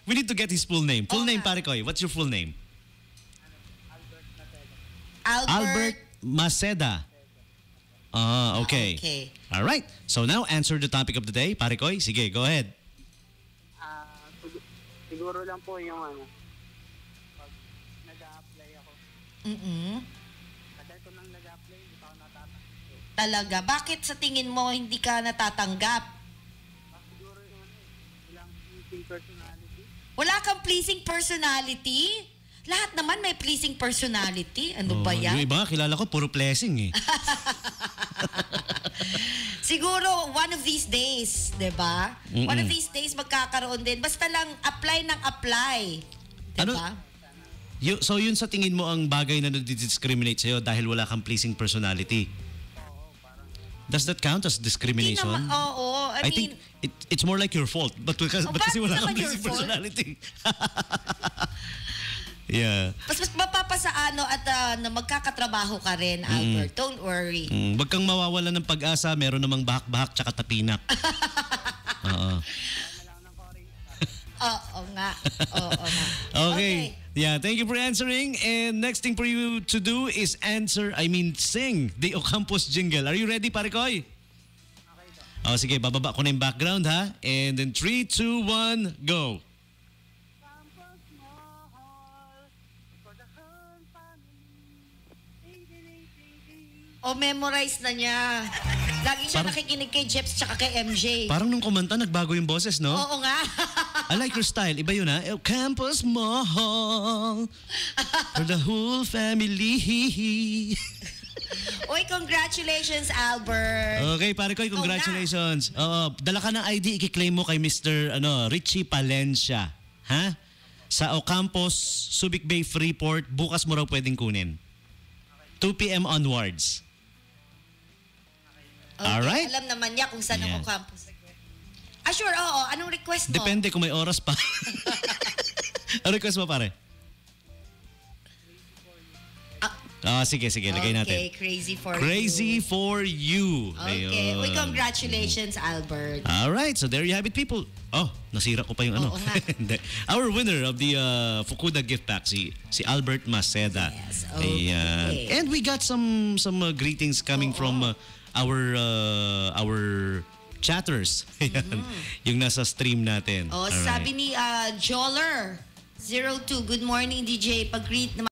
We need to get his full name. Full name, pare Koy. What's your full name? Albert Maceda. Okay. Okay. All right. So now, answer the topic of the day. Pare Koy, sige, go ahead. Siguro lang po yung pag nag-a-apply ako. Kasi ito nang nag-a-apply, hindi pa ako natatanggap. Talaga? Bakit sa tingin mo hindi ka natatanggap? Siguro yung walang pleasing personality. Wala kang pleasing personality? Lahat naman may pleasing personality. Ano ba yan? Yung iba, kilala ko, puro blessing eh. Siguro, one of these days, di ba? One of these days, magkakaroon din. Basta lang, apply ng apply. Di ba? So yun sa tingin mo ang bagay na discriminate sa'yo dahil wala kang pleasing personality? Does that count as discrimination? Oo. I think it's more like your fault. But kasi wala kang pleasing personality. Yeah. Mas mapapasa at na magkakatrabaho ka rin, Albert. Don't worry. Wag kang mawawala ng pag-asa. Meron namang bahak-bahak tsaka tapinak. Oo. Oo nga. Okay. Yeah, thank you for answering. And next thing for you to do is sing the Ocampos jingle. Are you ready, pare Koy? Okay. Sige, bababa ko na yung background ha. And then 3, 2, 1, go. Memorize na niya. Lagi siya nakikinig kay Jeps tsaka kay MJ. Parang nung kumanta, nagbago yung boses, no? Oo nga. I like your style. Iba yun, ha? Campus Mall for the whole family. Uy, congratulations, Albert. Okay, pare Koy, congratulations. Dala ka ng ID, i-claim mo kay Mr. Richie Palencia. Ha? Sa Ocampos, Subic Bay, Freeport. Bukas mo raw pwedeng kunin. 2 p.m. onwards. Okay, alright? Alam naman niya kung saan ang campus. Sure, oo. Anong request mo? Depende kung may oras pa. Anong request mo, pare? Sige, lagay natin. Okay, Crazy for You. Crazy for You. Okay. Uy, congratulations, Albert. Alright, so there you have it, people. Nasira ko pa yung ano. Our winner of the Fukuda gift pack, si Albert Maceda. Yes, okay. And we got some greetings coming from our chatters. Yung nasa stream natin. Sabi ni Joller 02, good morning DJ, pag-greet naman